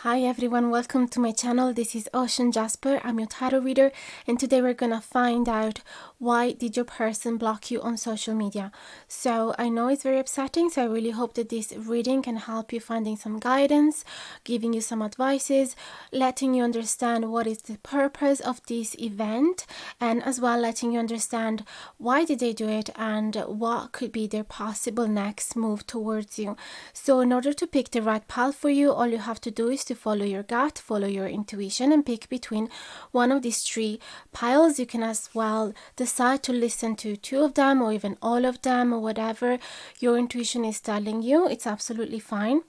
Hi everyone, welcome to my channel. This is Jasper. I'm your tarot reader, and today we're gonna find out why did your person block you on social media. So I know it's very upsetting, so I really hope that this reading can help you finding some guidance, giving you some advices, letting you understand what is the purpose of this event, and as well letting you understand why did they do it and what could be their possible next move towards you. So in order to pick the right path for you, all you have to do is to follow your gut, follow your intuition, and pick between one of these three piles. You can as well decide to listen to two of them or even all of them, or whatever your intuition is telling you. It's absolutely fine.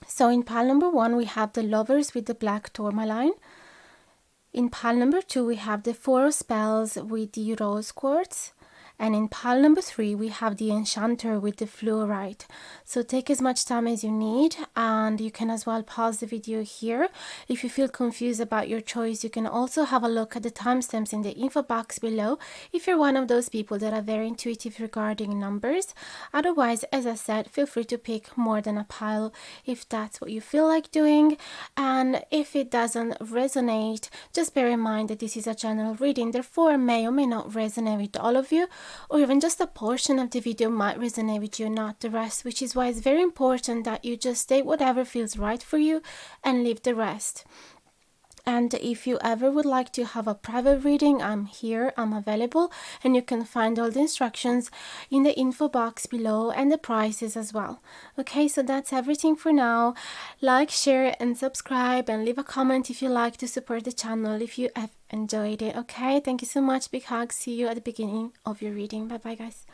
So in pile number 1 we have the Lovers with the Black Tourmaline. In pile number 2 we have the Four of Spells with the Rose Quartz. And in pile number 3 we have the Enchanter with the Fluorite. So take as much time as you need, and you can as well pause the video here. If you feel confused about your choice, you can also have a look at the timestamps in the info box below if you're one of those people that are very intuitive regarding numbers. Otherwise, as I said, feel free to pick more than a pile if that's what you feel like doing. And if it doesn't resonate, just bear in mind that this is a general reading, therefore may or may not resonate with all of you, or even just a portion of the video might resonate with you, not the rest, which is why it's very important that you just state whatever feels right for you and leave the rest. And if you ever would like to have a private reading, I'm here, I'm available, and you can find all the instructions in the info box below and the prices as well. Okay, so that's everything for now. Like, share, and subscribe, and leave a comment if you like to support the channel if you have enjoyed it. Okay, thank you so much. Big hugs. See you at the beginning of your reading. Bye bye, guys.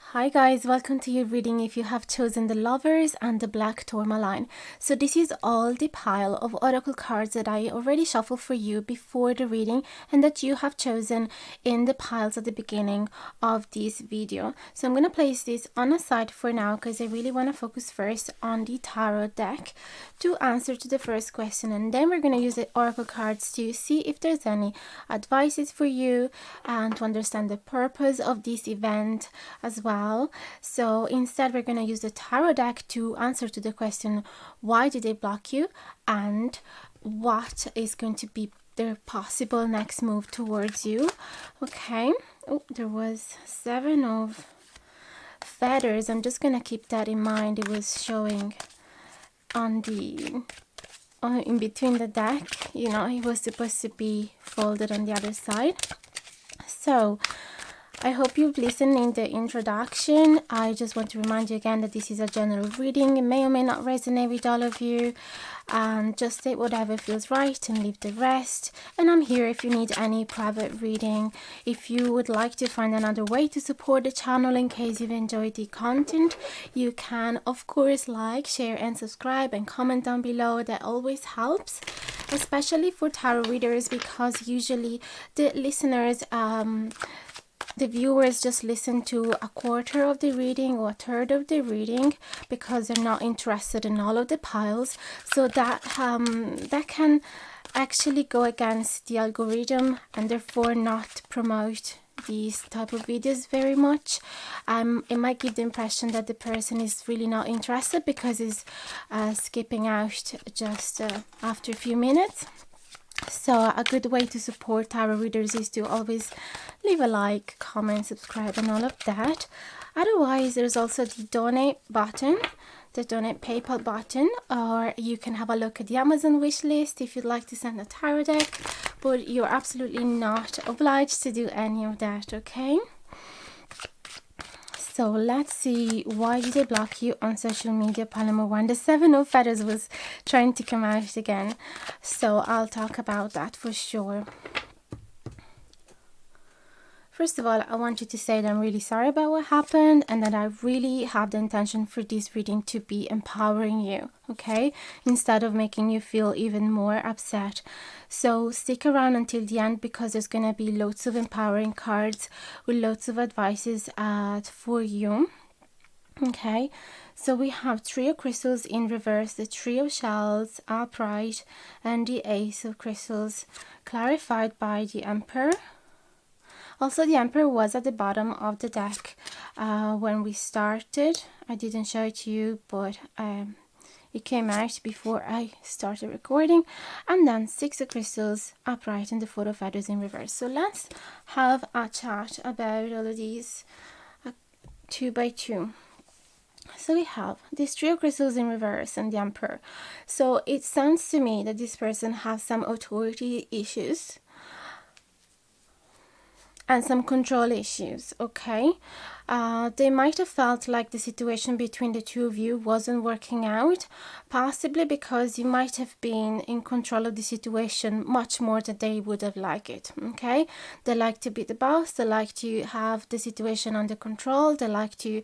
Hi guys, welcome to your reading if you have chosen the Lovers and the Black Tourmaline. So this is all the pile of oracle cards that I already shuffled for you before the reading and that you have chosen in the piles at the beginning of this video. So I'm going to place this on a side for now because I really want to focus first on the tarot deck to answer to the first question, and then we're going to use the oracle cards to see if there's any advices for you and to understand the purpose of this event as well. So instead we're going to use the tarot deck to answer to the question, why did they block you and what is going to be their possible next move towards you. Okay, oh, there was 7 of feathers. I'm just going to keep that in mind. It was showing on the in between the deck, you know, it was supposed to be folded on the other side. So I hope you've listened in the introduction. I just want to remind you again that this is a general reading. It may or may not resonate with all of you, and just take whatever feels right and leave the rest. And I'm here if you need any private reading. If you would like to find another way to support the channel in case you've enjoyed the content, you can of course like, share, and subscribe, and comment down below. That always helps, especially for tarot readers, because usually the listeners the viewers just listen to a quarter of the reading or a third of the reading because they're not interested in all of the piles. So that that can actually go against the algorithm and therefore not promote these type of videos very much. It might give the impression that the person is really not interested because it's skipping out just after a few minutes. So a good way to support tarot readers is to always leave a like, comment, subscribe, and all of that. Otherwise, there's also the donate button, the donate PayPal button, or you can have a look at the Amazon wish list if you'd like to send a tarot deck, but you're absolutely not obliged to do any of that, okay? So let's see, why did they block you on social media? Pile number 1. The 7 of feathers was trying to come out again. So I'll talk about that for sure. First of all, I want you to say that I'm really sorry about what happened and that I really have the intention for this reading to be empowering you, okay? Instead of making you feel even more upset. So stick around until the end because there's going to be loads of empowering cards with lots of advices for you. Okay, so we have 3 of crystals in reverse, the 3 of shells upright, and the Ace of crystals clarified by the Emperor. Also, the Emperor was at the bottom of the deck when we started. I didn't show it to you, but It came out before I started recording. And then 6 of crystals upright and the 4 of feathers in reverse. So let's have a chat about all of these 2 by 2. So we have these 3 of crystals in reverse and the Emperor. So it sounds to me that this person has some authority issues and some control issues, okay? They might have felt like the situation between the two of you wasn't working out, possibly because you might have been in control of the situation much more than they would have liked it, okay? They like to be the boss, they like to have the situation under control, they like to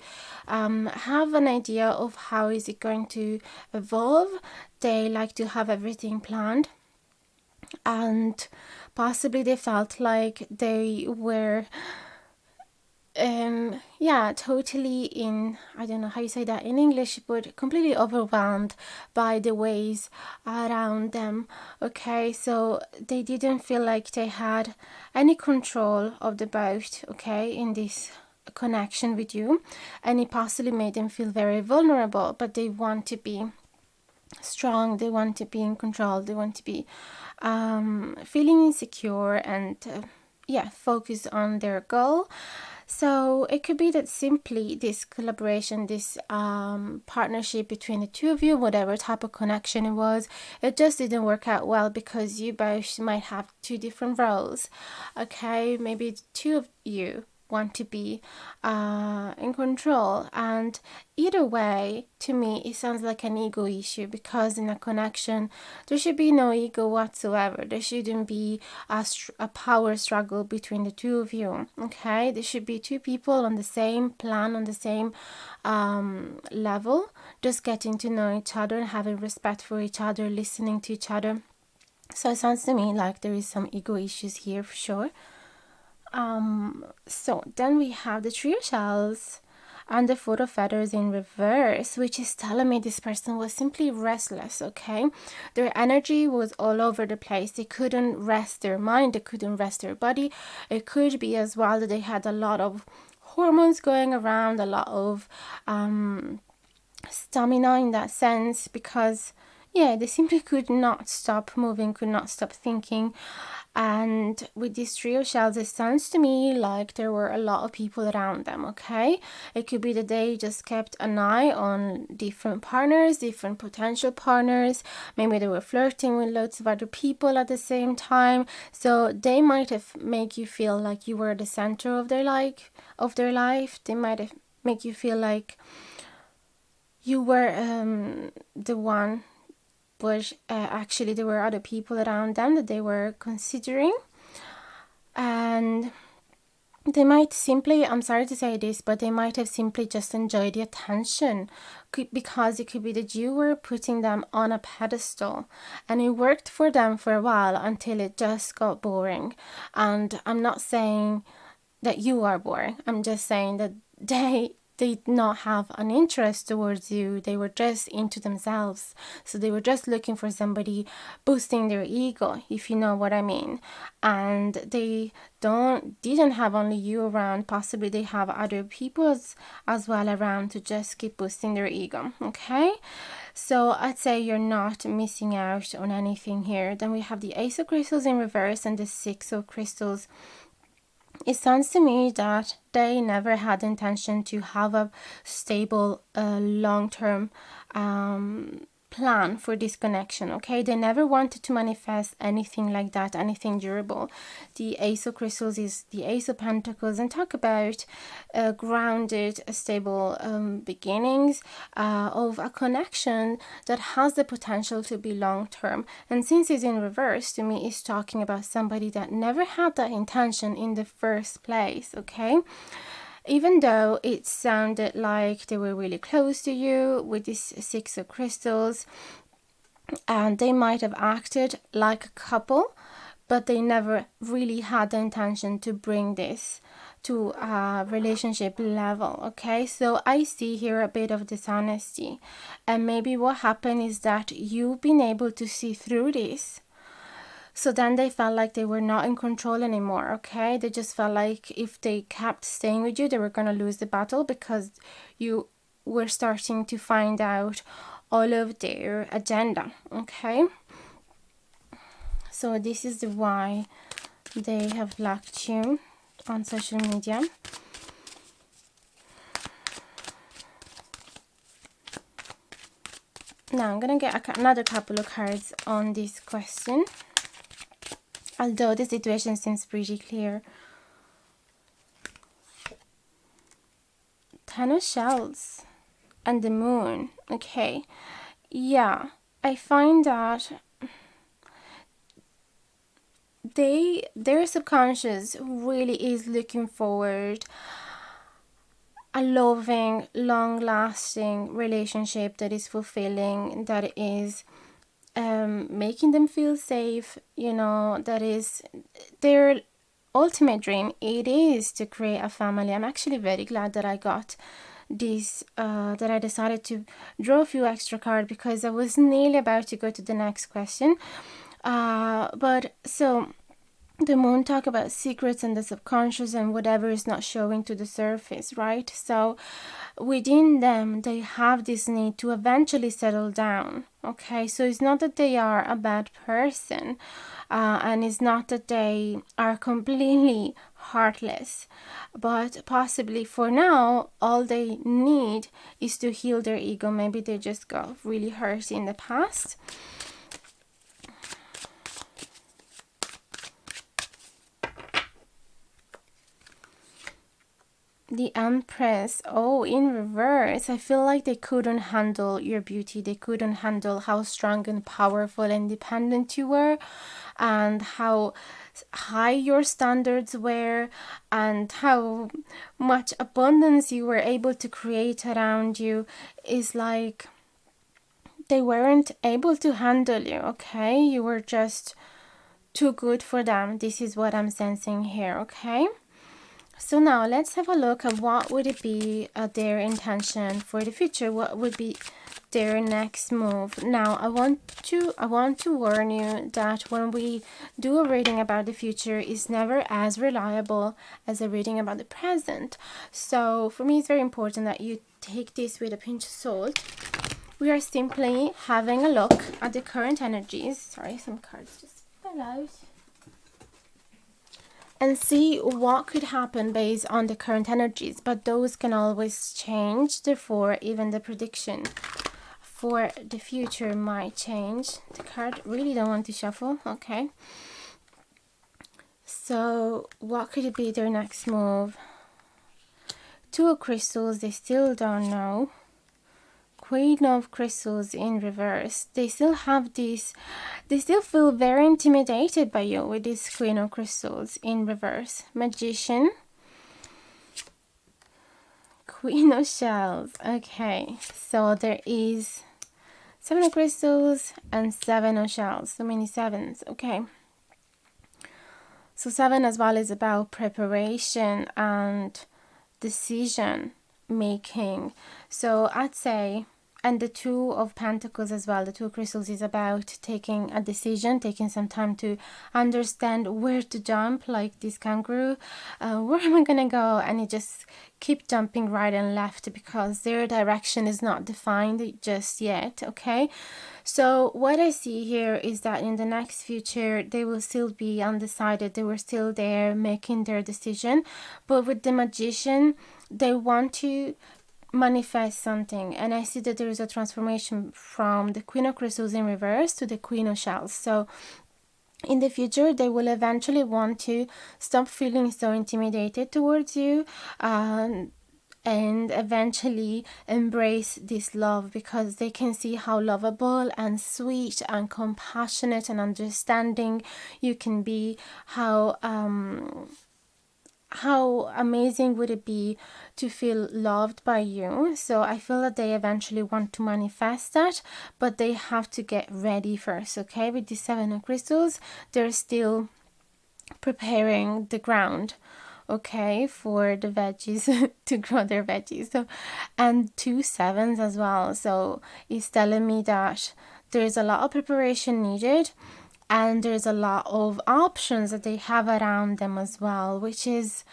have an idea of how is it going to evolve, they like to have everything planned. And possibly they felt like they were totally in, I don't know how you say that in English, but completely overwhelmed by the waves around them, okay? So they didn't feel like they had any control of the boat, okay, in this connection with you, and it possibly made them feel very vulnerable, but they want to be strong, they want to be in control, they want to be feeling insecure and focus on their goal. So it could be that simply this collaboration, this partnership between the two of you, whatever type of connection it was, it just didn't work out well because you both might have 2 different roles, okay? Maybe 2 of you want to be in control, and either way, to me it sounds like an ego issue, because in a connection there should be no ego whatsoever. There shouldn't be a power struggle between the 2 of you, okay? There should be 2 people on the same plan, on the same level, just getting to know each other and having respect for each other, listening to each other. So it sounds to me like there is some ego issues here for sure. So then we have the 3 of shells and the 4 of feathers in reverse, which is telling me this person was simply restless, okay? Their energy was all over the place. They couldn't rest their mind, they couldn't rest their body. It could be as well that they had a lot of hormones going around, a lot of stamina in that sense, because they simply could not stop moving, could not stop thinking. And with these 3 of shells, it sounds to me like there were a lot of people around them, okay? It could be that they just kept an eye on different partners, different potential partners. Maybe they were flirting with loads of other people at the same time. So they might have made you feel like you were the center of their life. They might have made you feel like you were the one, but actually there were other people around them that they were considering. And they might simply, I'm sorry to say this, but they might have simply just enjoyed the attention, because it could be that you were putting them on a pedestal and it worked for them for a while until it just got boring. And I'm not saying that you are boring, I'm just saying that they did not have an interest towards you. They were just into themselves. So they were just looking for somebody boosting their ego, if you know what I mean. And they didn't have only you around. Possibly they have other people as well around to just keep boosting their ego, okay? So I'd say you're not missing out on anything here. Then we have the Ace of Crystals in reverse and the 6 of Crystals. It sounds to me that they never had the intention to have a stable, long-term plan for this connection, okay? They never wanted to manifest anything like that, anything durable. The Ace of Crystals is the Ace of Pentacles, and talk about grounded, stable beginnings of a connection that has the potential to be long-term. And since it's in reverse, to me, it's talking about somebody that never had that intention in the first place, okay? Even though it sounded like they were really close to you with this 6 of Crystals, and they might have acted like a couple, but they never really had the intention to bring this to a relationship level, okay? So I see here a bit of dishonesty, and maybe what happened is that you've been able to see through this. So then they felt like they were not in control anymore, okay? They just felt like if they kept staying with you, they were going to lose the battle, because you were starting to find out all of their agenda. Okay, so this is why they have blocked you on social media. Now I'm gonna get another couple of cards on this question, although the situation seems pretty clear. Ten of Shells and the Moon. Okay, yeah, I find that their subconscious really is looking forward a loving, long-lasting relationship that is fulfilling, that is making them feel safe, you know, that is their ultimate dream. It is to create a family. I'm actually very glad that I got this, that I decided to draw a few extra cards, because I was nearly about to go to the next question. But so the Moon talk about secrets and the subconscious and whatever is not showing to the surface, right? So within them, they have this need to eventually settle down. Okay, so it's not that they are a bad person, and it's not that they are completely heartless, but possibly for now, all they need is to heal their ego. Maybe they just got really hurt in the past. The Empress, oh, in reverse. I feel like they couldn't handle your beauty. They couldn't handle how strong and powerful and independent you were, and how high your standards were, and how much abundance you were able to create around you. Is like they weren't able to handle you, okay? You were just too good for them. This is what I'm sensing here, okay? So now let's have a look at what would it be their intention for the future. What would be their next move? Now I want to warn you that when we do a reading about the future, is never as reliable as a reading about the present. So for me, it's very important that you take this with a pinch of salt. We are simply having a look at the current energies. Sorry, some cards just fell out. And see what could happen based on the current energies, but those can always change. Therefore, even the prediction for the future might change. The card really don't want to shuffle. Okay, so what could it be their next move? Two of Crystals, they still don't know. Queen of Crystals in reverse. They still have this, they still feel very intimidated by you with this Queen of Crystals in reverse. Magician. Queen of Shells. Okay, so there is 7 of Crystals and 7 of Shells. So many sevens. Okay, so 7 as well is about preparation and decision making. So I'd say, and the 2 of Pentacles as well, the 2 of Crystals, is about taking a decision, taking some time to understand where to jump, like this kangaroo. Where am I gonna go? And you just keep jumping right and left because their direction is not defined just yet. Okay, so what I see here is that in the next future they will still be undecided. They were still there making their decision, but with the Magician, they want to manifest something, and I see that there is a transformation from the Queen of Crystals in reverse to the Queen of Shells. So in the future they will eventually want to stop feeling so intimidated towards you, and eventually embrace this love, because they can see how lovable and sweet and compassionate and understanding you can be, how amazing would it be to feel loved by you. So I feel that they eventually want to manifest that, but they have to get ready first. Okay, with the 7 of Crystals, they're still preparing the ground, okay, for the veggies to grow their veggies. So, and 2 sevens as well, so it's telling me that there's a lot of preparation needed, and there's a lot of options that they have around them as well, which is,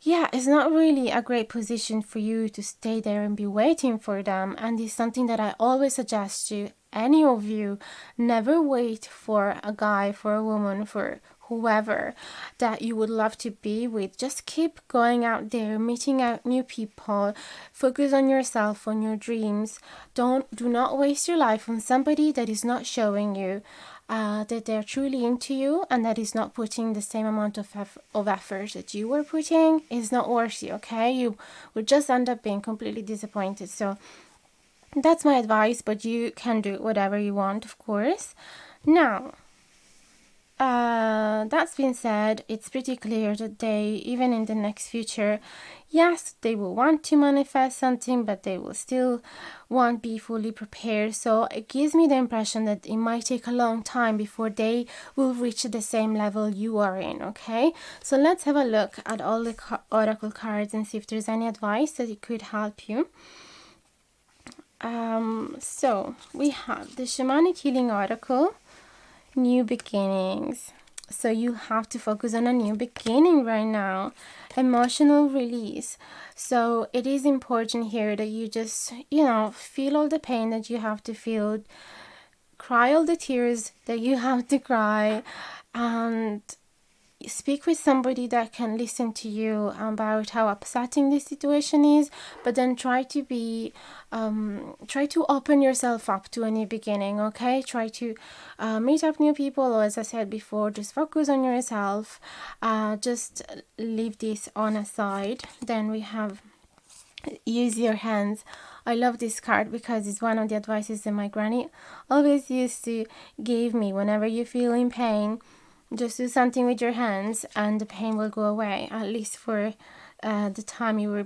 yeah, it's not really a great position for you to stay there and be waiting for them. And it's something that I always suggest to any of you. Never wait for a guy, for a woman, for whoever that you would love to be with. Just keep going out there, meeting out new people. Focus on yourself, on your dreams. Do not waste your life on somebody that is not showing you that they're truly into you, and that is not putting the same amount of effort that you were putting. Is not worth it, okay? You would just end up being completely disappointed. So that's my advice, but you can do whatever you want, of course. Now, that's been said, it's pretty clear that they, even in the next future, yes, they will want to manifest something, but they will still won't be fully prepared. So it gives me the impression that it might take a long time before they will reach the same level you are in, okay? So let's have a look at all the oracle cards and see if there's any advice that it could help you. So we have the Shamanic Healing Oracle, new beginnings. So you have to focus on a new beginning right now. Emotional release. So it is important here that you just, feel all the pain that you have to feel, cry all the tears that you have to cry, and speak with somebody that can listen to you about how upsetting this situation is, but then try to open yourself up to a new beginning, okay? Try to meet up new people, or as I said before, just focus on yourself. Just leave this on aside. Then we have use your hands. I love this card because it's one of the advices that my granny always used to give me. Whenever you feel in pain, just do something with your hands and the pain will go away, at least for the time you're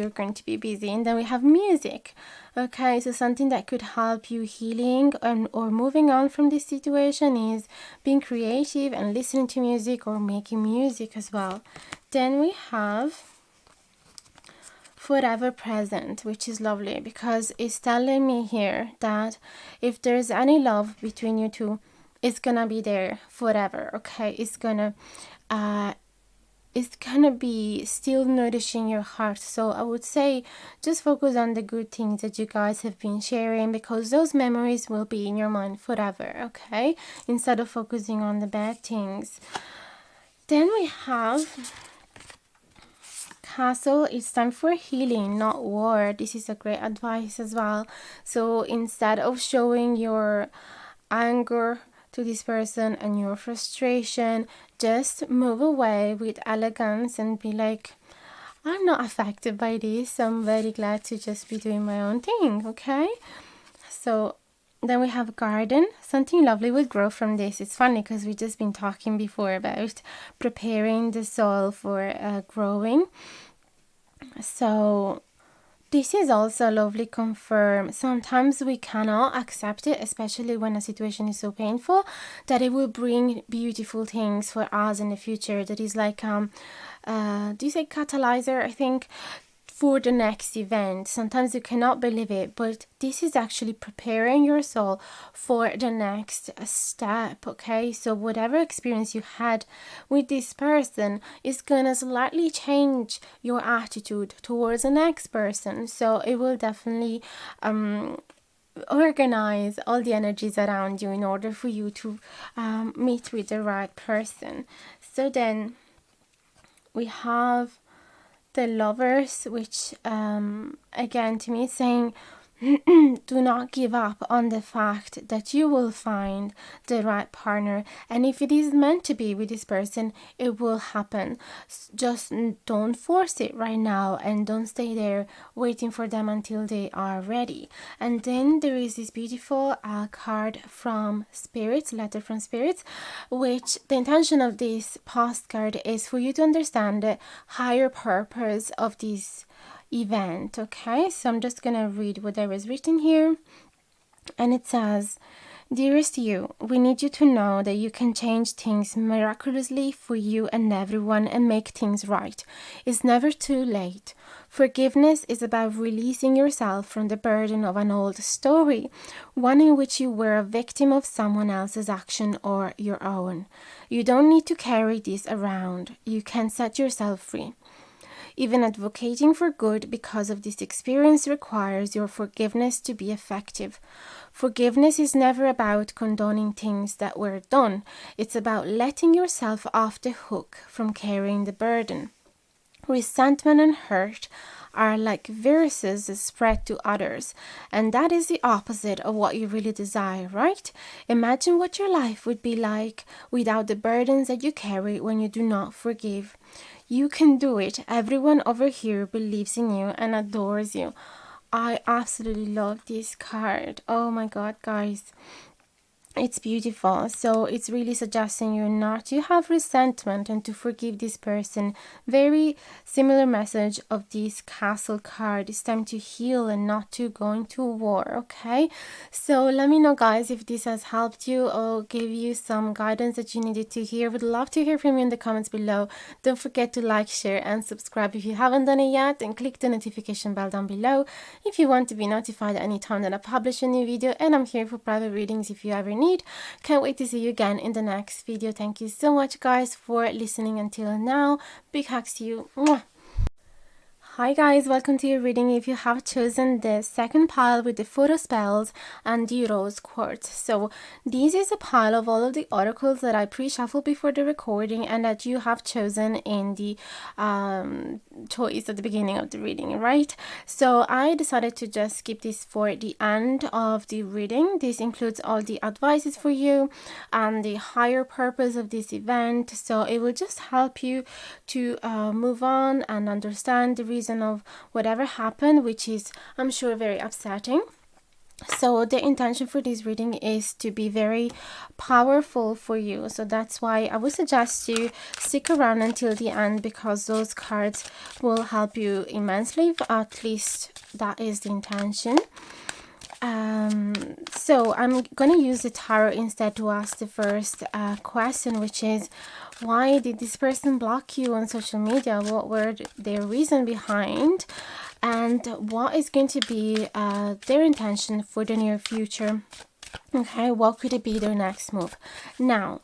going to be busy. And then we have music. Okay, so something that could help you healing or moving on from this situation is being creative and listening to music or making music as well. Then we have forever present, which is lovely because it's telling me here that if there's any love between you two, it's gonna be there forever, okay? It's gonna be still nourishing your heart. So I would say just focus on the good things that you guys have been sharing, because those memories will be in your mind forever, okay? Instead of focusing on the bad things. Then we have Castle. It's time for healing, not war. This is a great advice as well. So instead of showing your anger to this person and your frustration, just move away with elegance and be like, I'm not affected by this. I'm very glad to just be doing my own thing, okay? So then we have garden. Something lovely will grow from this. It's funny because we've just been talking before about preparing the soil for growing. So this is also lovely confirm. Sometimes we cannot accept it, especially when a situation is so painful, that it will bring beautiful things for us in the future. That is like, do you say catalyzer? I think for the next event. Sometimes you cannot believe it, but this is actually preparing your soul for the next step, okay? So whatever experience you had with this person is gonna slightly change your attitude towards the next person. So it will definitely organize all the energies around you in order for you to meet with the right person. So then we have the Lovers, which again to me is saying do not give up on the fact that you will find the right partner, and if it is meant to be with this person, it will happen. Just don't force it right now, and don't stay there waiting for them until they are ready. And then there is this beautiful card from spirits, letter from spirits, which the intention of this postcard is for you to understand the higher purpose of this event, okay? So I'm just gonna read what there is written here, and it says, dearest you, we need you to know that you can change things miraculously for you and everyone and make things right. It's never too late. Forgiveness is about releasing yourself from the burden of an old story, one in which you were a victim of someone else's action or your own. You don't need to carry this around. You can set yourself free. even advocating for good because of this experience requires your forgiveness to be effective. Forgiveness is never about condoning things that were done. It's about letting yourself off the hook from carrying the burden. Resentment and hurt are like viruses that spread to others, and that is the opposite of what you really desire, right? Imagine what your life would be like without the burdens that you carry when you do not forgive. You can do it. Everyone over here believes in you and adores you. I absolutely love this card. Oh my god, guys. It's beautiful. So it's really suggesting you not to have resentment and to forgive this person. Very similar message of this castle card. It's time to heal and not to go into war, okay? So let me know, guys, if this has helped you or gave you some guidance that you needed to hear. Would love to hear from you in the comments below. Don't forget to like, share and subscribe if you haven't done it yet, and click the notification bell down below if you want to be notified anytime that I publish a new video. And I'm here for private readings if you ever need. Can't wait to see you again in the next video. Thank you so much, guys, for listening until now. Big hugs to you. Mwah. Hi guys, welcome to your reading. If you have chosen the second pile with the photo spells and the Rose Quartz. So this is a pile of all of the oracles that I pre-shuffled before the recording and that you have chosen in the choice at the beginning of the reading, right? So I decided to just skip this for the end of the reading. This includes all the advices for you and the higher purpose of this event. So it will just help you to move on and understand the reason of whatever happened, which is, I'm sure, very upsetting. So the intention for this reading is to be very powerful for you. So that's why I would suggest you stick around until the end, because those cards will help you immensely. At least that is the intention. So I'm going to use the tarot instead to ask the first question, which is, why did this person block you on social media? What were their reason behind? And what is going to be their intention for the near future? Okay, what could it be their next move? Now,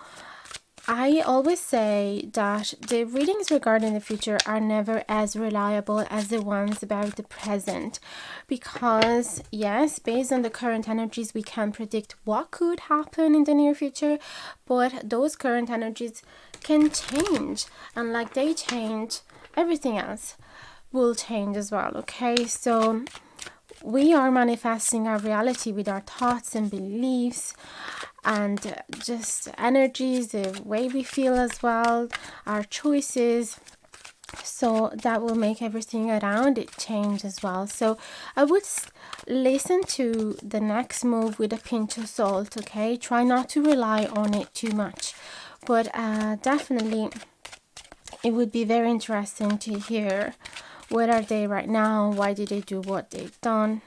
I always say that the readings regarding the future are never as reliable as the ones about the present, because yes, based on the current energies, we can predict what could happen in the near future, but those current energies can change, and like they change, everything else will change as well. Okay, so we are manifesting our reality with our thoughts and beliefs and just energies, the way we feel as well, our choices. So that will make everything around it change as well. So I would listen to the next move with a pinch of salt, okay? Try not to rely on it too much. But definitely it would be very interesting to hear, where are they right now? Why did they do what they've done?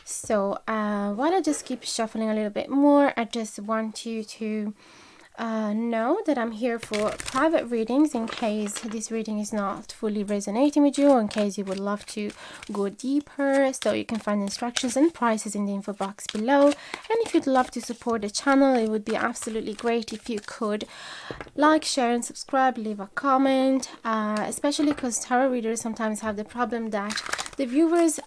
So while I just keep shuffling a little bit more, I just want you to know that I'm here for private readings in case this reading is not fully resonating with you, or in case you would love to go deeper. So you can find instructions and prices in the info box below. And if you'd love to support the channel, it would be absolutely great if you could like, share and subscribe, leave a comment, especially because tarot readers sometimes have the problem that the viewers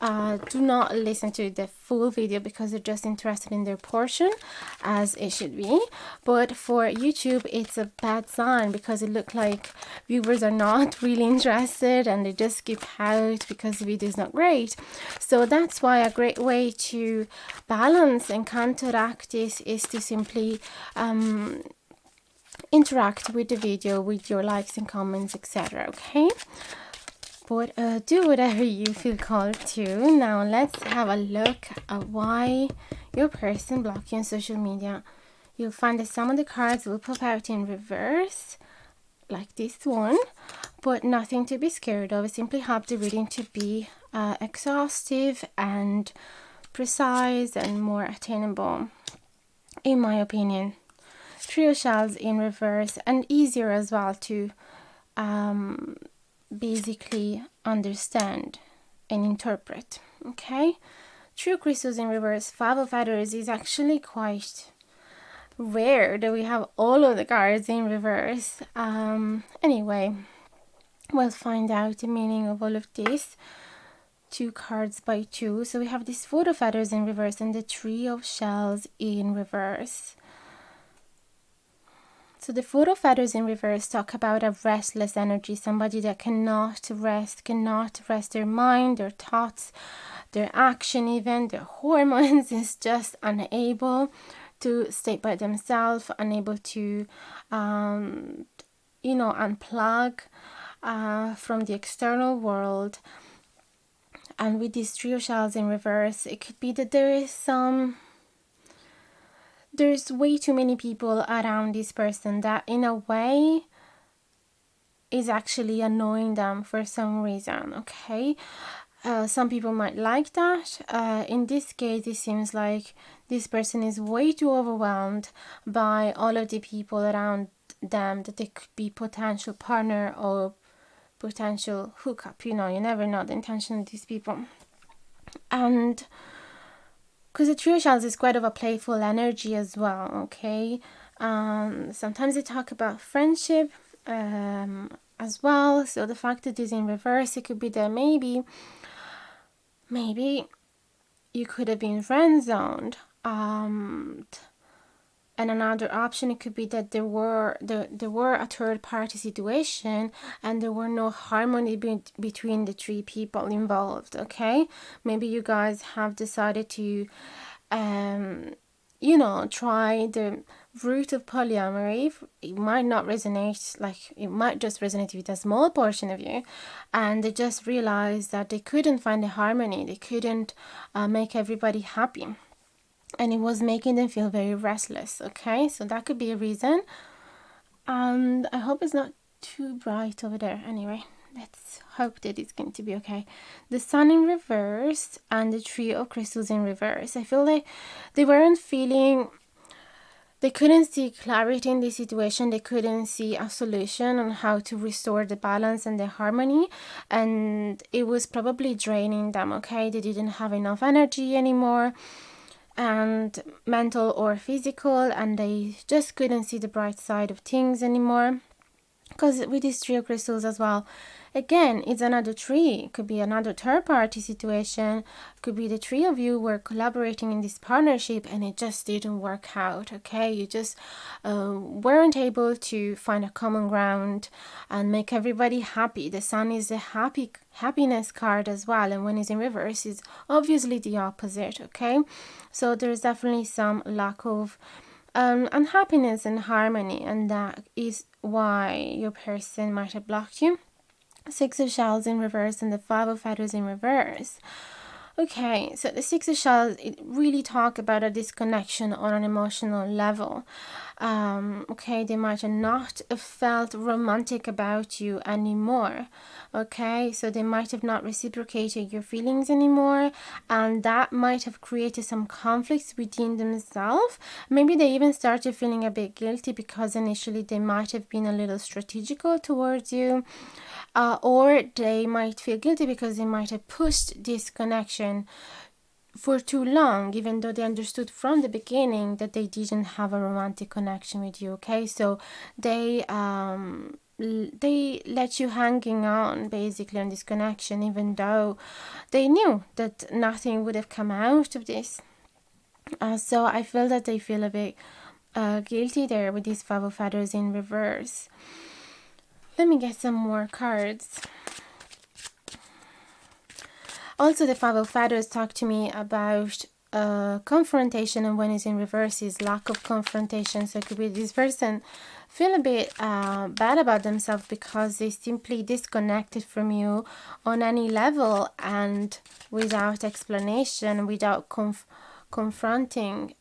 do not listen to the full video because they're just interested in their portion, as it should be. But for YouTube, it's a bad sign because it looks like viewers are not really interested and they just skip out because the video is not great. So that's why a great way to balance and counteract this is to simply interact with the video with your likes and comments, etc. Okay, but do whatever you feel called to. Now let's have a look at why your person blocked you on social media. You'll find that some of the cards will pop out in reverse, like this one, but nothing to be scared of. It simply helps the reading to be exhaustive and precise and more attainable, in my opinion. Trio shells in reverse, and easier as well to basically understand and interpret. Okay, True crystals in reverse. Five of feathers is actually quite rare that we have all of the cards in reverse. Anyway, We'll find out the meaning of all of this. 2 cards by 2. So we have this 4 of feathers in reverse and the 3 of shells in reverse. So the 4 of feathers in reverse talk about a restless energy, somebody that cannot rest their mind, their thoughts, their action, even their hormones, is just unable to stay by themselves, unable to, unplug from the external world. And with these 3 of shells in reverse, it could be that there's way too many people around this person that in a way is actually annoying them for some reason, okay? Some people might like that. In this case, it seems like this person is way too overwhelmed by all of the people around them that they could be potential partner or potential hookup. You never know the intention of these people. And because the 3 of shells is quite of a playful energy as well, okay? Sometimes they talk about friendship as well. So the fact that it's in reverse, it could be that maybe you could have been friend zoned. And another option, it could be that there were a third party situation and there were no harmony between the 3 people involved, okay? Maybe you guys have decided to, try the route of polyamory. It might not resonate, it might just resonate with a small portion of you, and they just realized that they couldn't find the harmony, they couldn't make everybody happy. And it was making them feel very restless, okay? So that could be a reason. And I hope it's not too bright over there. Anyway, let's hope that it's going to be okay. The sun in reverse and the 3 of crystals in reverse. I feel like they couldn't see clarity in this situation. They couldn't see a solution on how to restore the balance and the harmony. And it was probably draining them, okay? They didn't have enough energy anymore, and mental or physical, and they just couldn't see the bright side of things anymore. Because with these 3 of crystals as well, again, it's another 3. It could be another third party situation. It could be the 3 of you were collaborating in this partnership and it just didn't work out, okay? You just weren't able to find a common ground and make everybody happy. The sun is a happiness card as well, and when it's in reverse, it's obviously the opposite, okay? So there's definitely some lack of unhappiness and harmony, and that is why your person might have blocked you. 6 of shells in reverse and the 5 of feathers in reverse. Okay, so the 6 of shells, it really talk about a disconnection on an emotional level. Okay, they might have not felt romantic about you anymore. Okay, so they might have not reciprocated your feelings anymore, and that might have created some conflicts within themselves. Maybe they even started feeling a bit guilty because initially they might have been a little strategical towards you. Or they might feel guilty because they might have pushed this connection for too long, even though they understood from the beginning that they didn't have a romantic connection with you, okay? So they let you hanging on basically on this connection, even though they knew that nothing would have come out of this. So I feel that they feel a bit guilty there with these 5 of feathers in reverse. Let me get some more cards. Also, the 5 of feathers talk to me about confrontation, and when it's in reverse is lack of confrontation. So it could be this person feel a bit bad about themselves because they simply disconnected from you on any level and without explanation, without confronting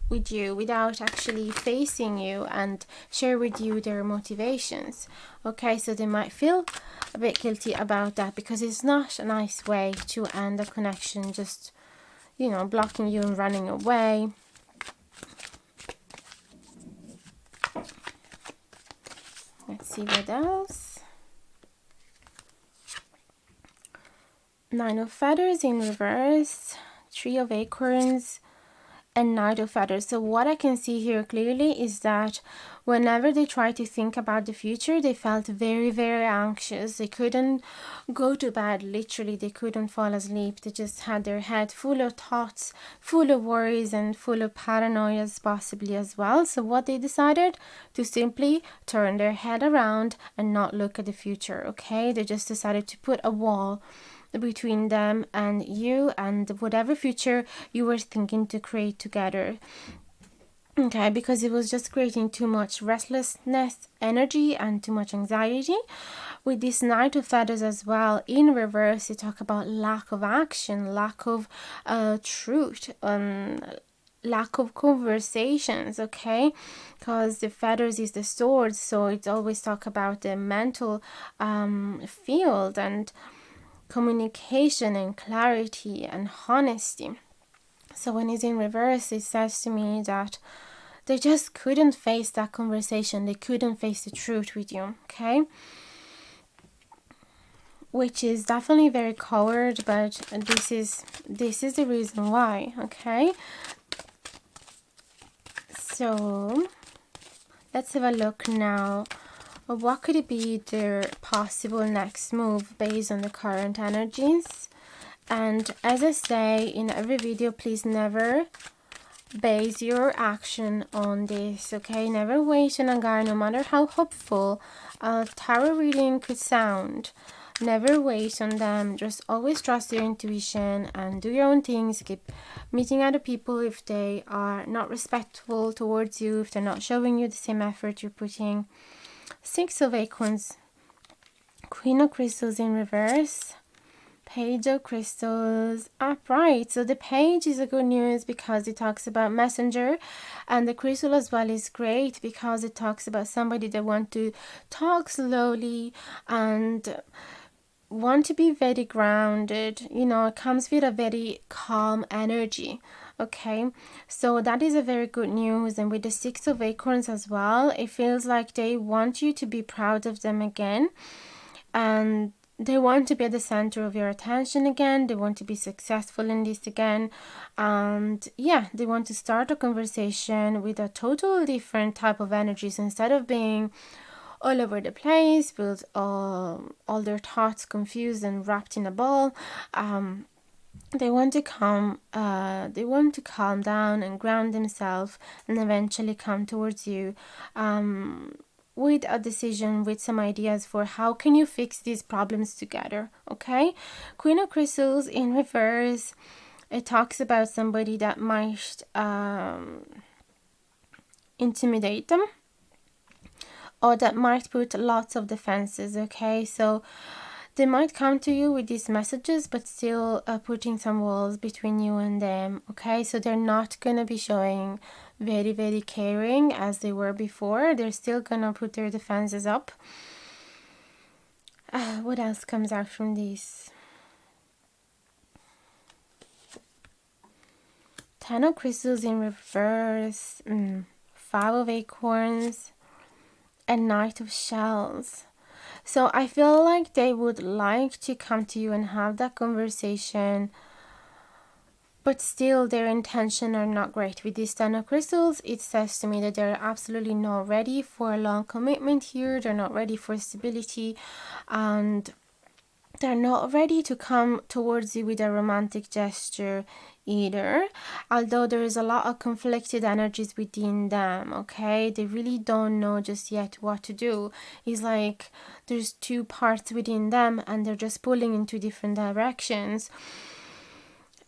with you, without actually facing you and share with you their motivations. Okay, so they might feel a bit guilty about that because it's not a nice way to end a connection, just blocking you and running away. Let's see what else. 9 of feathers in reverse, 3 of acorns and Knight of Feathers. So what I can see here clearly is that whenever they try to think about the future, they felt very, very anxious. They couldn't go to bed. Literally, they couldn't fall asleep. They just had their head full of thoughts, full of worries, and full of paranoias possibly as well. So what they decided to simply turn their head around and not look at the future. Okay, they just decided to put a wall between them and you and whatever future you were thinking to create together. Okay, because it was just creating too much restlessness energy and too much anxiety. With this Knight of Feathers as well in reverse, you talk about lack of action, lack of truth, lack of conversations. Okay, because the feathers is the swords, so it's always talk about the mental field and communication and clarity and honesty. So when it's in reverse, it says to me that they just couldn't face that conversation. They couldn't face the truth with you, okay? Which is definitely very coward, but this is the reason why, okay? So let's have a look now. What could it be their possible next move based on the current energies? And as I say in every video, please never base your action on this, okay? Never wait on a guy, no matter how hopeful a tarot reading could sound. Never wait on them. Just always trust your intuition and do your own things. Keep meeting other people if they are not respectful towards you, if they're not showing you the same effort you're putting. Six of Acorns, Queen of Crystals in reverse, Page of Crystals upright. So the page is a good news because it talks about messenger, and the crystal as well is great because it talks about somebody that want to talk slowly and want to be very grounded. You know, it comes with a very calm energy. Okay, so that is a very good news. And with the Six of Acorns as well, it feels like they want you to be proud of them again, and they want to be at the center of your attention again. They want to be successful in this again, and yeah, they want to start a conversation with a total different type of energies instead of being all over the place with all their thoughts confused and wrapped in a ball. They want to calm down and ground themselves and eventually come towards you with a decision, with some ideas for how can you fix these problems together. Okay, Queen of Crystals in reverse, it talks about somebody that might intimidate them or that might put lots of defenses. Okay, so they might come to you with these messages, but still putting some walls between you and them. Okay, so they're not going to be showing very, very caring as they were before. They're still going to put their defenses up. What else comes out from this? Ten of Crystals in reverse, Five of Acorns, and Knight of Shells. So I feel like they would like to come to you and have that conversation, but still their intention are not great. With this Ten of Crystals, it says to me that they're absolutely not ready for a long commitment here. They're not ready for stability, and they're not ready to come towards you with a romantic gesture either, although there is a lot of conflicted energies within them. Okay, they really don't know just yet what to do. It's like there's two parts within them and they're just pulling into different directions,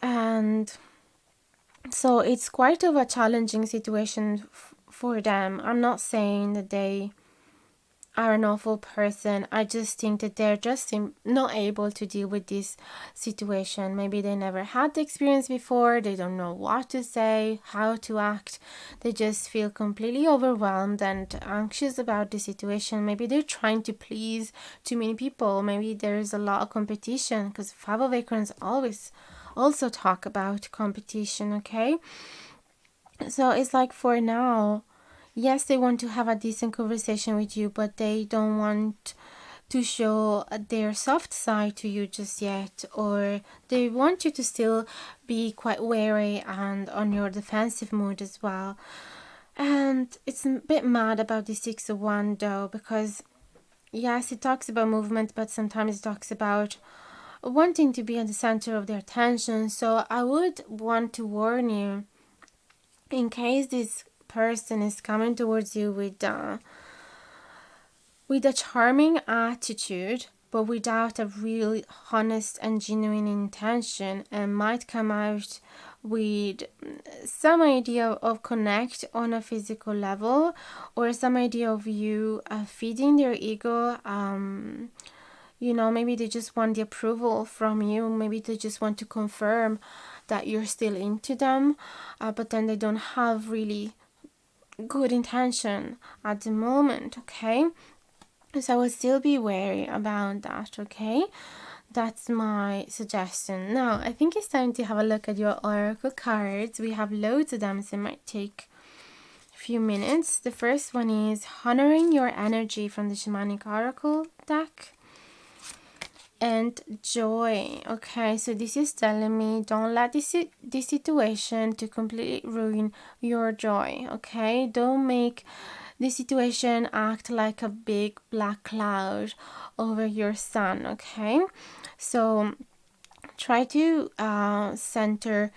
and so it's quite of a challenging situation for them. I'm not saying that they are an awful person. I just think that they're just not able to deal with this situation. Maybe they never had the experience before. They don't know what to say, how to act. They just feel completely overwhelmed and anxious about the situation. Maybe they're trying to please too many people. Maybe there's a lot of competition, because Five of Acorns always also talk about competition. Okay, so it's like for now, yes, they want to have a decent conversation with you, but they don't want to show their soft side to you just yet, or they want you to still be quite wary and on your defensive mood as well. And it's a bit mad about the 6 of Wands though, because yes, it talks about movement, but sometimes it talks about wanting to be at the center of their attention. So I would want to warn you, in case this person is coming towards you with a charming attitude, but without a real honest and genuine intention, and might come out with some idea of connect on a physical level, or some idea of you feeding their ego. Maybe they just want the approval from you. Maybe they just want to confirm that you're still into them, but then they don't have really good intention at the moment, okay? So I would still be wary about that, okay? That's my suggestion. Now, I think it's time to have a look at your oracle cards. We have loads of them, so it might take a few minutes. The first one is honoring your energy from the shamanic oracle deck. And joy. Okay, so this is telling me don't let this situation to completely ruin your joy. Okay, don't make the situation act like a big black cloud over your sun. Okay, so try to center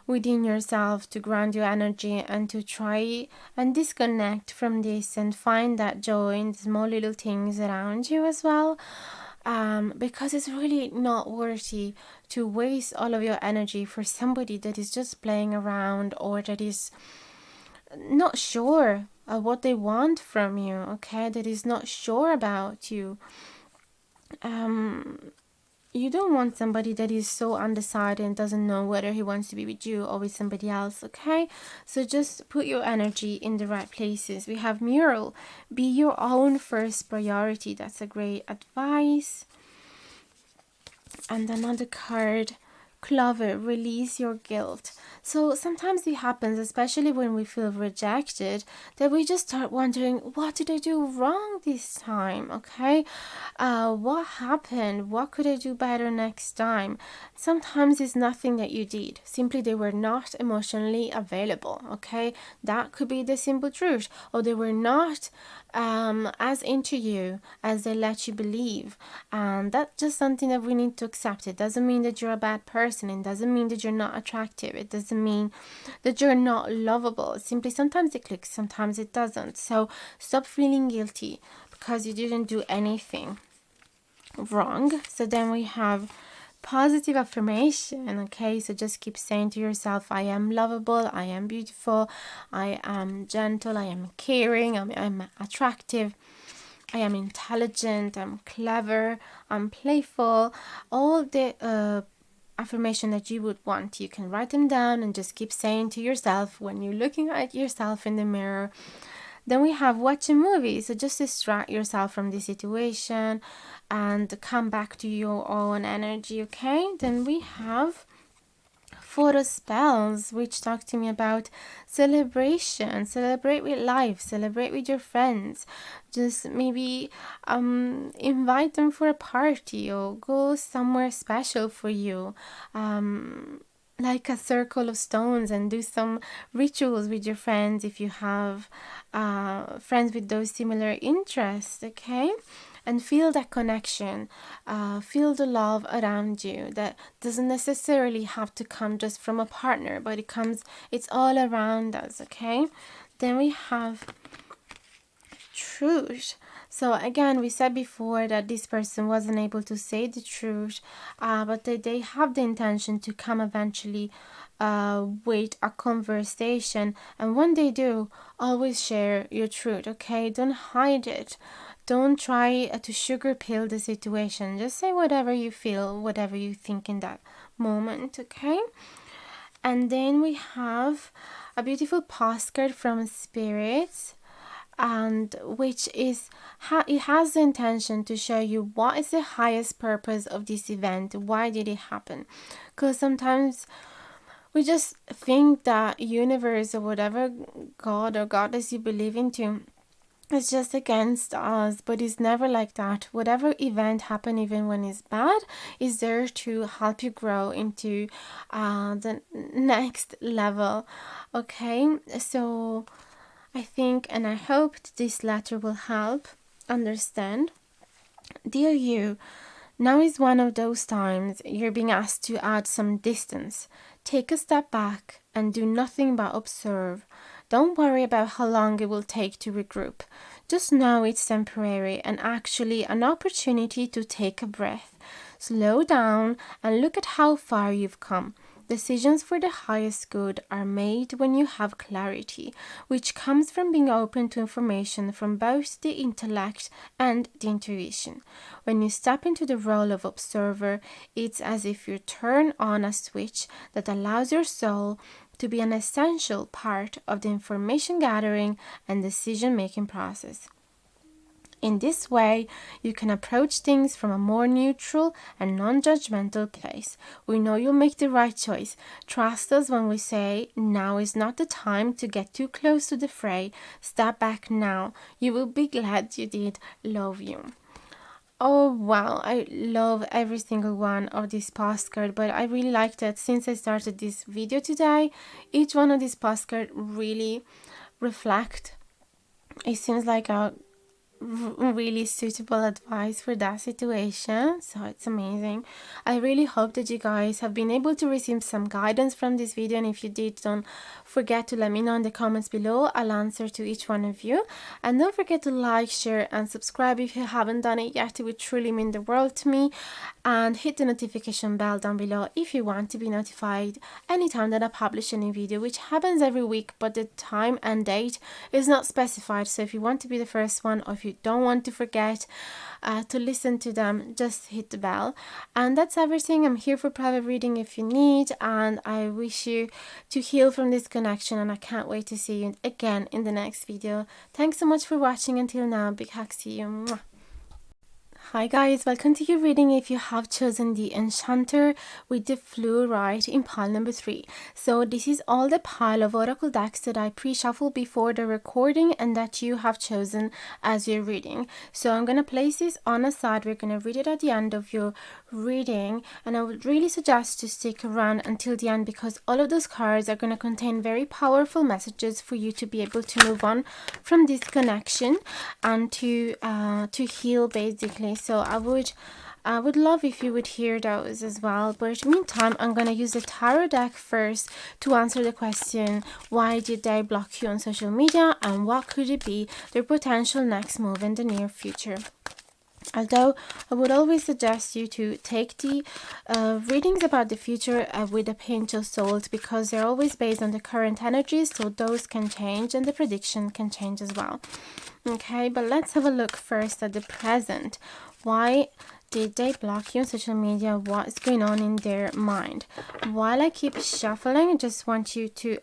within yourself, to ground your energy, and to try and disconnect from this and find that joy in the small little things around you as well. Because it's really not worthy to waste all of your energy for somebody that is just playing around, or that is not sure of what they want from you, okay? That is not sure about you. You don't want somebody that is so undecided and doesn't know whether he wants to be with you or with somebody else, okay? So just put your energy in the right places. We have mural. Be your own first priority. That's a great advice. And another card, Clover, release your guilt. So sometimes it happens, especially when we feel rejected, that we just start wondering, what did I do wrong this time? Okay, what happened? What could I do better next time? Sometimes it's nothing that you did, simply they were not emotionally available. Okay, that could be the simple truth, or they were not as into you as they let you believe. And that's just something that we need to accept. It doesn't mean that you're a bad person. It doesn't mean that you're not attractive. It doesn't mean that you're not lovable. Simply sometimes it clicks, sometimes it doesn't. So stop feeling guilty because you didn't do anything wrong. So then we have positive affirmation. Okay, so just keep saying to yourself, I am lovable, I am beautiful, I am gentle, I am caring, I'm attractive, I am intelligent, I'm clever, I'm playful. All the affirmation that you would want, you can write them down and just keep saying to yourself when you're looking at yourself in the mirror. Then we have watch a movie. So just distract yourself from the situation and come back to your own energy, okay? Then we have photo spells, which talk to me about celebration. Celebrate with life, celebrate with your friends. Just maybe invite them for a party or go somewhere special for you. Like a circle of stones, and do some rituals with your friends if you have friends with those similar interests, okay? And feel that connection, feel the love around you. That doesn't necessarily have to come just from a partner, but it's all around us, okay? Then we have truth. So again, we said before that this person wasn't able to say the truth, but they have the intention to come eventually with a conversation. And when they do, always share your truth, okay? Don't hide it. Don't try to sugar pill the situation. Just say whatever you feel, whatever you think in that moment, okay? And then we have a beautiful postcard from Spirits, and which is it has the intention to show you what is the highest purpose of this event. Why did it happen? Because sometimes we just think that universe or whatever god or goddess you believe into it's just against us, but it's never like that. Whatever event happen, even when it's bad, is there to help you grow into the next level. Okay, so I think and I hope this letter will help understand. Dear you, now is one of those times you're being asked to add some distance. Take a step back and do nothing but observe. Don't worry about how long it will take to regroup. Just know it's temporary and actually an opportunity to take a breath. Slow down and look at how far you've come. Decisions for the highest good are made when you have clarity, which comes from being open to information from both the intellect and the intuition. When you step into the role of observer, it's as if you turn on a switch that allows your soul to be an essential part of the information gathering and decision making process. In this way, you can approach things from a more neutral and non-judgmental place. We know you'll make the right choice. Trust us when we say, now is not the time to get too close to the fray. Step back now. You will be glad you did. Love you. Oh wow, I love every single one of these postcards, but I really like that since I started this video today, each one of these postcards really reflect. It seems like a really suitable advice for that situation, so it's amazing. I really hope that you guys have been able to receive some guidance from this video, and if you did, don't forget to let me know in the comments below. I'll answer to each one of you, and don't forget to like, share and subscribe if you haven't done it yet. It would truly mean the world to me, and hit the notification bell down below if you want to be notified anytime that I publish a new video, which happens every week, but the time and date is not specified. So if you want to be the first one, or if you don't want to forget to listen to them, just hit the bell. And that's everything. I'm here for private reading if you need, and I wish you to heal from this connection, and I can't wait to see you again in the next video. Thanks so much for watching until now. Big hugs to you. Mwah. Hi guys, welcome to your reading if you have chosen the enchanter with the fluorite in pile number 3. So this is all the pile of oracle decks that I pre-shuffled before the recording and that you have chosen as your reading. So I'm going to place this on a side. We're going to read it at the end of your reading, and I would really suggest to stick around until the end because all of those cards are going to contain very powerful messages for you to be able to move on from this connection and to heal basically. So I would love if you would hear those as well. But meantime, I'm going to use the tarot deck first to answer the question, why did they block you on social media and what could it be their potential next move in the near future. Although I would always suggest you to take the readings about the future with a pinch of salt, because they're always based on the current energies, so those can change and the prediction can change as well. Okay, but let's have a look first at the present. Why did they block you on social media? What's going on in their mind? While I keep shuffling, I just want you to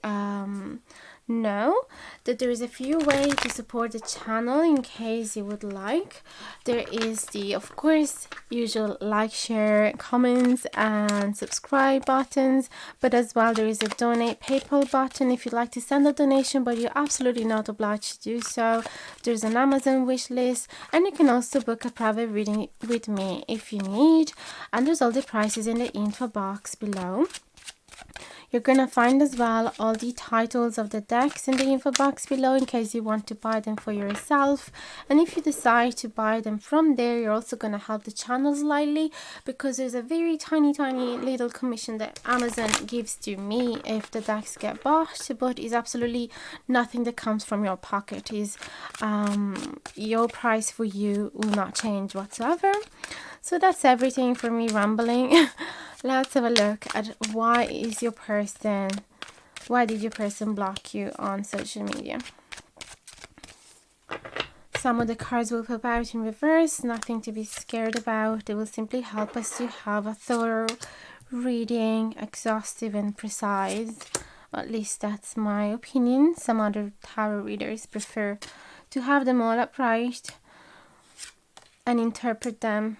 know that there is a few ways to support the channel in case you would like. There is the, of course, usual like, share, comments and subscribe buttons, but as well there is a donate PayPal button if you'd like to send a donation, but you're absolutely not obliged to do so. There's an Amazon wish list, and you can also book a private reading with me if you need, and there's all the prices in the info box below. You're going to find as well all the titles of the decks in the info box below in case you want to buy them for yourself. And if you decide to buy them from there, you're also going to help the channel slightly, because there's a very tiny little commission that Amazon gives to me if the decks get bought, but it's absolutely nothing that comes from your pocket. Is your price for you will not change whatsoever. So that's everything for me rambling. Let's have a look at why did your person block you on social media. Some of the cards will pop out in reverse, nothing to be scared about. They will simply help us to have a thorough reading, exhaustive and precise. At least that's my opinion. Some other tarot readers prefer to have them all upright and interpret them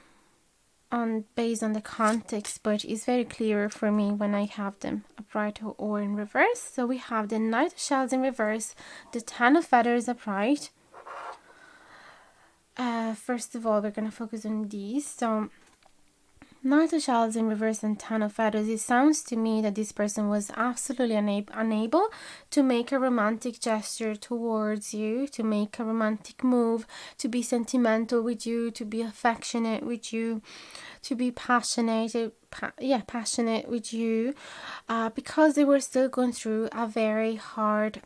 based on the context, but it's very clear for me when I have them upright or in reverse. So we have the Knight of Shells in reverse, the Ten of Feathers upright, First of all, we're going to focus on these. So Knight of Shells in reverse and Ten of Feathers. It sounds to me that this person was absolutely unable to make a romantic gesture towards you, to make a romantic move, to be sentimental with you, to be affectionate with you, to be passionate with you, because they were still going through a very hard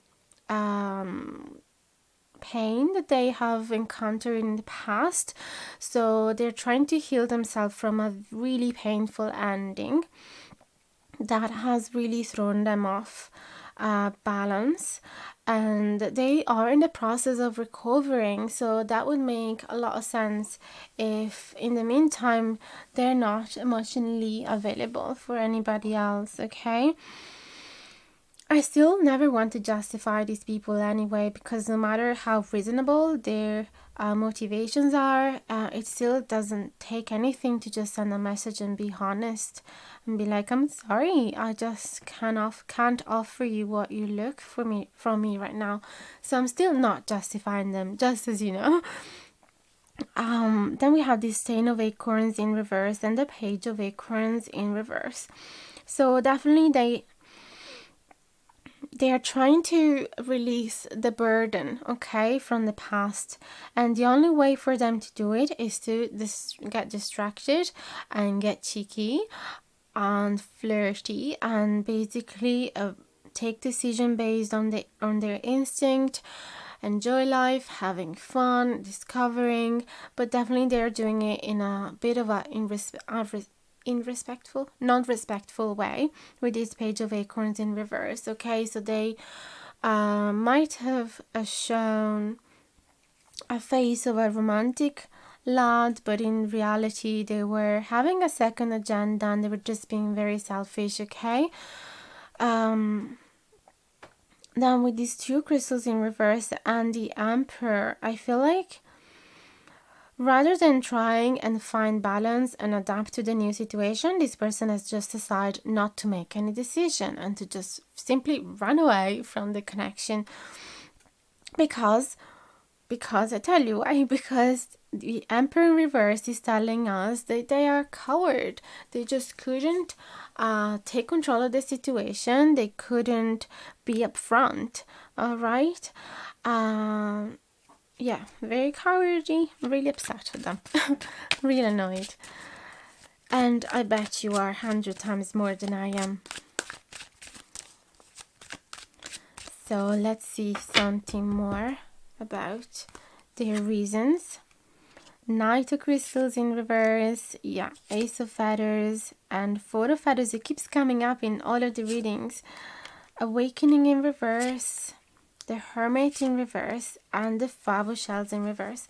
pain that they have encountered in the past. So they're trying to heal themselves from a really painful ending that has really thrown them off balance, and they are in the process of recovering. So that would make a lot of sense if in the meantime they're not emotionally available for anybody else. Okay, I still never want to justify these people anyway, because no matter how reasonable their motivations are, it still doesn't take anything to just send a message and be honest and be like, I'm sorry, I just can't offer you what you look for me from me right now. So I'm still not justifying them, just as you know. Then we have the Ten of Acorns in reverse and the Page of Acorns in reverse. So definitely they are trying to release the burden, okay, from the past. And the only way for them to do it is to get distracted and get cheeky and flirty and basically take decision based on their instinct, enjoy life, having fun, discovering. But definitely they're doing it in a bit of a non-respectful way with this Page of Acorns in reverse. Okay, so they might have shown a face of a romantic lad, but in reality they were having a second agenda and they were just being very selfish. Okay, then with these two crystals in reverse and the Emperor, I feel like rather than trying and find balance and adapt to the new situation, this person has just decided not to make any decision and to just simply run away from the connection. Because I tell you why, because the Emperor in reverse is telling us that they are coward. They just couldn't take control of the situation. They couldn't be upfront. All right. Yeah, very cowardly, really upset with them, really annoyed. And I bet you are 100 times more than I am. So let's see something more about their reasons. Knight of Crystals in reverse, yeah, Ace of Feathers and Four of Feathers. It keeps coming up in all of the readings. Awakening in reverse, the Hermit in reverse, and the Five of Shells in reverse.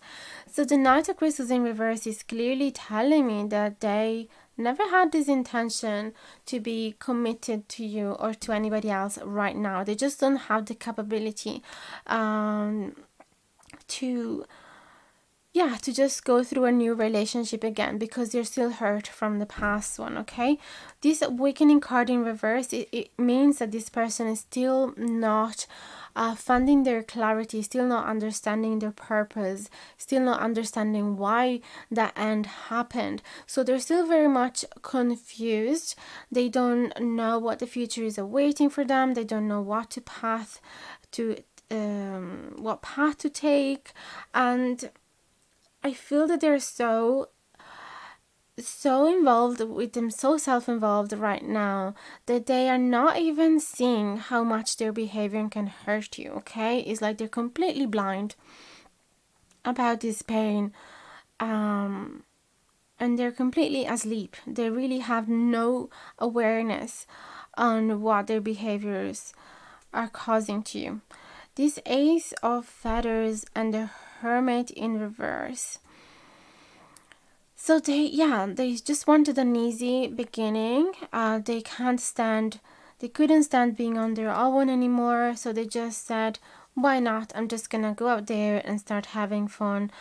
So the Knight of Crystals in reverse is clearly telling me that they never had this intention to be committed to you or to anybody else right now. They just don't have the capability to just go through a new relationship again, because they're still hurt from the past one. Okay, this Awakening card in reverse, it means that this person is still not finding their clarity, still not understanding their purpose, still not understanding why that end happened. So they're still very much confused. They don't know what the future is awaiting for them. They don't know what path to take, and I feel that they're so involved with them, so self-involved right now, that they are not even seeing how much their behavior can hurt you. Okay, it's like they're completely blind about this pain, and they're completely asleep. They really have no awareness on what their behaviors are causing to you. This Ace of Feathers and the Hermit in reverse. So they just wanted an easy beginning. They couldn't stand being on their own anymore. So they just said, why not? I'm just gonna go out there and start having fun.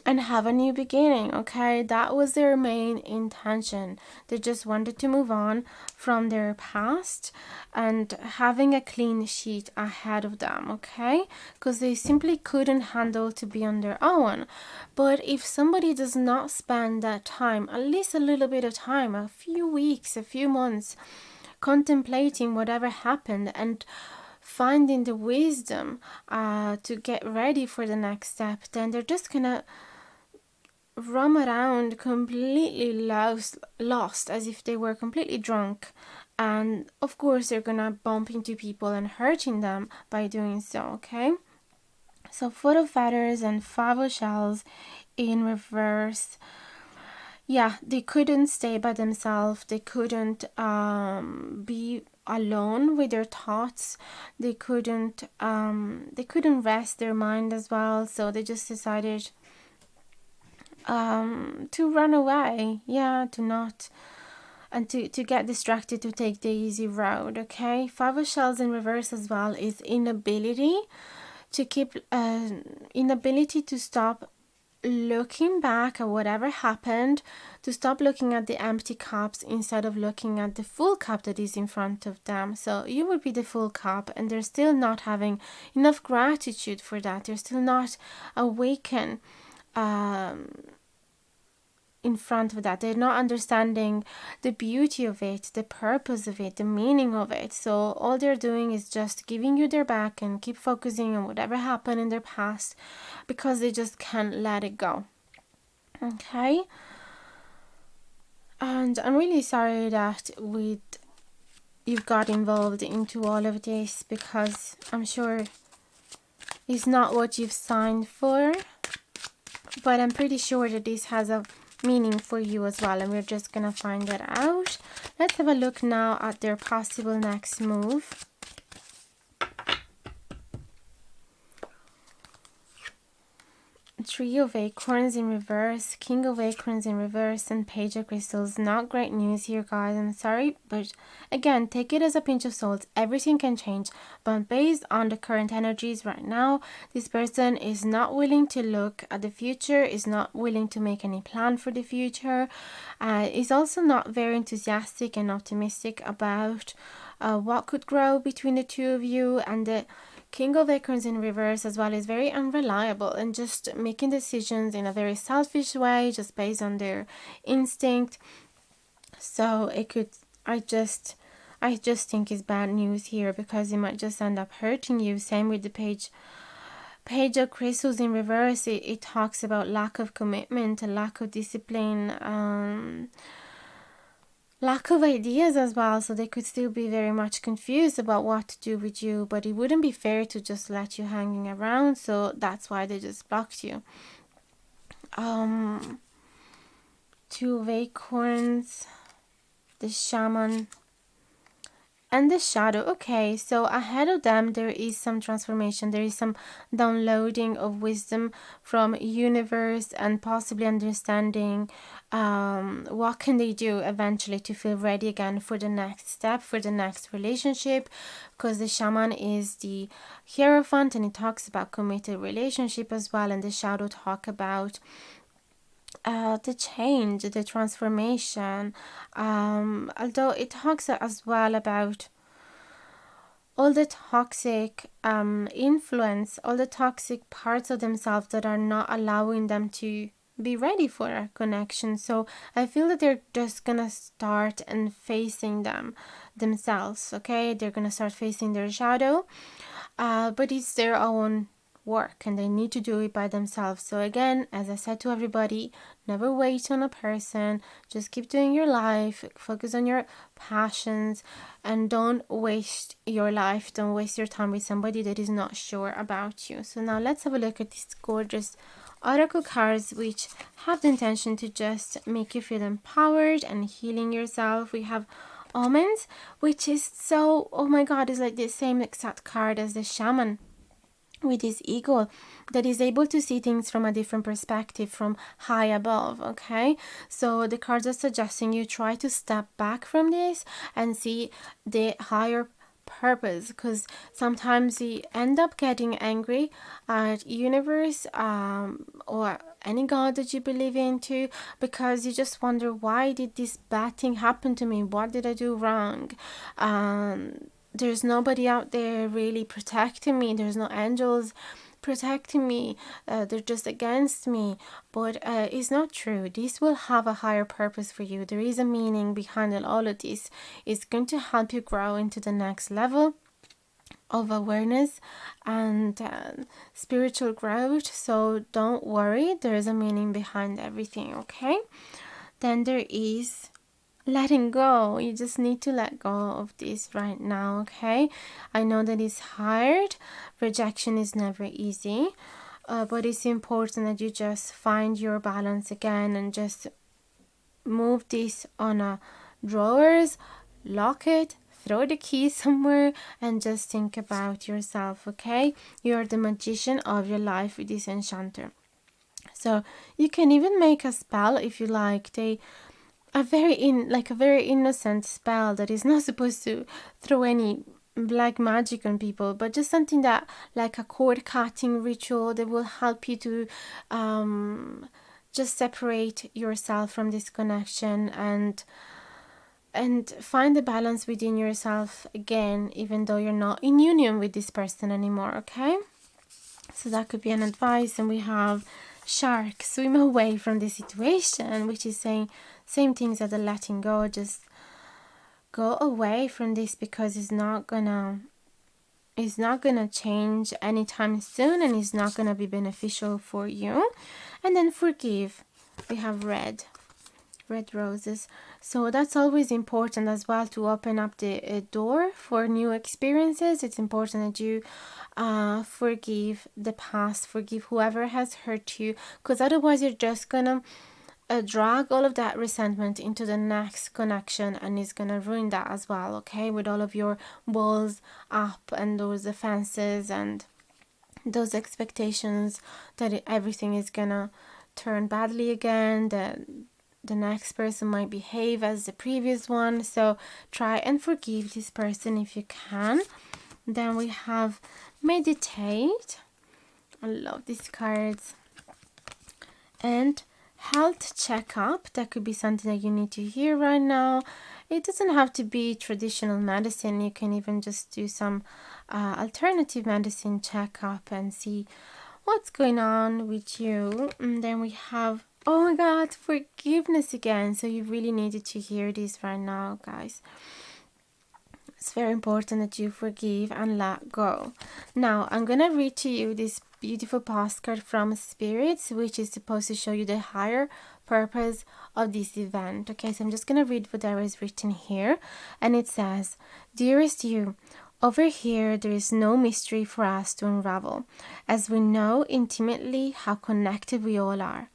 and have a new beginning. Okay, that was their main intention. They just wanted to move on from their past and having a clean sheet ahead of them. Okay, because they simply couldn't handle to be on their own. But if somebody does not spend that time, at least a little bit of time, a few weeks, a few months, contemplating whatever happened and finding the wisdom to get ready for the next step, then they're just gonna roam around completely lost as if they were completely drunk. And of course, they're gonna bump into people and hurting them by doing so. Okay, so Foot of Feathers and Five of Shells in reverse. Yeah, they couldn't stay by themselves. They couldn't be alone with their thoughts. They couldn't rest their mind as well. So they just decided to run away. Yeah, to not and to get distracted, to take the easy road. Okay, Five of Shells in reverse as well is inability to keep inability to stop looking back at whatever happened, to stop looking at the empty cups instead of looking at the full cup that is in front of them. So you would be the full cup and they're still not having enough gratitude for that. They're still not awakened in front of that. They're not understanding the beauty of it, the purpose of it, the meaning of it. So all they're doing is just giving you their back and keep focusing on whatever happened in their past because they just can't let it go. Okay, and I'm really sorry that you've got involved into all of this, because I'm sure it's not what you've signed for, but I'm pretty sure that this has a meaning for you as well, and we're just gonna find that out. Let's have a look now at their possible next move. Three of Acorns in reverse, King of Acorns in reverse, and Page of Crystals. Not great news here, guys. I'm sorry, but again, take it as a pinch of salt. Everything can change, but based on the current energies right now, this person is not willing to look at the future, is not willing to make any plan for the future, is also not very enthusiastic and optimistic about what could grow between the two of you. And the King of Acorns in reverse as well is very unreliable and just making decisions in a very selfish way, just based on their instinct. So it could, I just think it's bad news here, because it might just end up hurting you. Same with the Page of Crystals in reverse. It talks about lack of commitment, a lack of discipline, lack of ideas as well. So they could still be very much confused about what to do with you, but it wouldn't be fair to just let you hanging around. So that's why they just blocked you. Two of Acorns, the Shaman, and the Shadow. Okay, so ahead of them there is some transformation, there is some downloading of wisdom from universe, and possibly understanding what can they do eventually to feel ready again for the next step, for the next relationship, because the Shaman is the Hierophant and it talks about committed relationship as well, and the Shadow talk about the change, the transformation, although it talks as well about all the toxic influence, all the toxic parts of themselves that are not allowing them to be ready for a connection. So I feel that they're just gonna start and facing themselves. Okay, they're gonna start facing their shadow, but it's their own work and they need to do it by themselves. So again, as I said to everybody, never wait on a person, just keep doing your life, focus on your passions, and don't waste your life, don't waste your time with somebody that is not sure about you. So now let's have a look at these gorgeous oracle cards, which have the intention to just make you feel empowered and healing yourself. We have Omens, which is so, oh my god, it's like the same exact card as the Shaman, with his ego that is able to see things from a different perspective, from high above. Okay, so the cards are suggesting you try to step back from this and see the higher purpose, because sometimes we end up getting angry at universe or any god that you believe into, because you just wonder, why did this bad thing happen to me? What did I do wrong? There's nobody out there really protecting me. There's no angels protecting me. They're just against me. But it's not true. This will have a higher purpose for you. There is a meaning behind all of this. It's going to help you grow into the next level of awareness and spiritual growth. So don't worry, there is a meaning behind everything. Okay, then there is letting go. You just need to let go of this right now. Okay, I know that it's hard. Rejection is never easy, but it's important that you just find your balance again and just move this on a drawers, lock it, throw the key somewhere, and just think about yourself. Okay, you're the magician of your life with this enchanter. So you can even make a spell if you like. A very innocent spell that is not supposed to throw any black magic on people, but just something that, like a cord cutting ritual, that will help you to just separate yourself from this connection and find the balance within yourself again, even though you're not in union with this person anymore. Okay, so that could be an advice. And we have shark, swim away from the situation, which is saying same things as the letting go. Just go away from this, because it's not gonna change anytime soon, and it's not gonna be beneficial for you. And then forgive. We have red roses. So that's always important as well, to open up the door for new experiences. It's important that you forgive the past, forgive whoever has hurt you, because otherwise you're just gonna drag all of that resentment into the next connection, and it's gonna ruin that as well. Okay, with all of your walls up and those offenses and those expectations that everything is gonna turn badly again, that the next person might behave as the previous one. So try and forgive this person if you can. Then we have meditate. I love these cards. And health checkup. That could be something that you need to hear right now. It doesn't have to be traditional medicine. You can even just do some alternative medicine checkup and see what's going on with you. And then we have, oh my God, forgiveness again. So you really needed to hear this right now, guys. It's very important that you forgive and let go. Now, I'm going to read to you this beautiful postcard from spirits, which is supposed to show you the higher purpose of this event. Okay, so I'm just going to read whatever is written here. And it says, "Dearest you, over here there is no mystery for us to unravel, as we know intimately how connected we all are,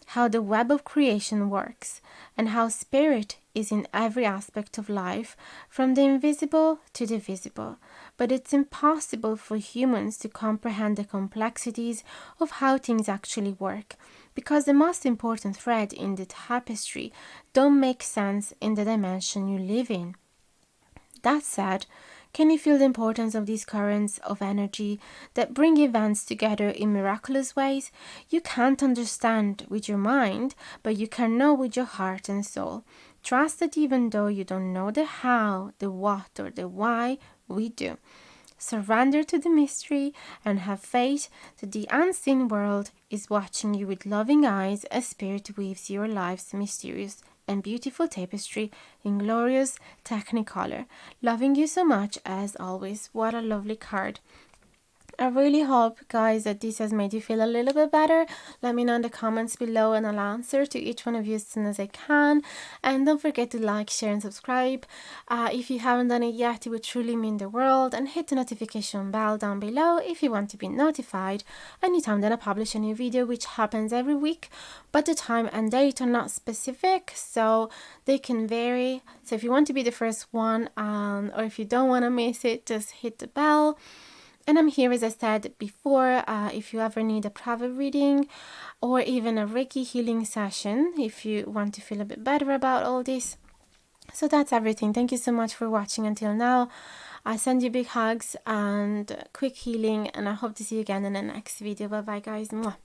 how the web of creation works, and how spirit is in every aspect of life, from the invisible to the visible. But it's impossible for humans to comprehend the complexities of how things actually work, because the most important thread in the tapestry don't make sense in the dimension you live in. That said, can you feel the importance of these currents of energy that bring events together in miraculous ways? You can't understand with your mind, but you can know with your heart and soul. Trust that even though you don't know the how, the what, or the why, we do. Surrender to the mystery and have faith that the unseen world is watching you with loving eyes as spirit weaves your life's mysterious and beautiful tapestry in glorious technicolor. Loving you so much as always." What a lovely card. I really hope, guys, that this has made you feel a little bit better. Let me know in the comments below and I'll answer to each one of you as soon as I can. And don't forget to like, share and subscribe. If you haven't done it yet, it would truly mean the world. And hit the notification bell down below if you want to be notified anytime that I publish a new video, which happens every week. But the time and date are not specific, so they can vary. So if you want to be the first one, or if you don't want to miss it, just hit the bell. And I'm here, as I said before, if you ever need a private reading or even a Reiki healing session, if you want to feel a bit better about all this. So that's everything. Thank you so much for watching until now. I send you big hugs and quick healing, and I hope to see you again in the next video. Bye bye, guys. Mwah.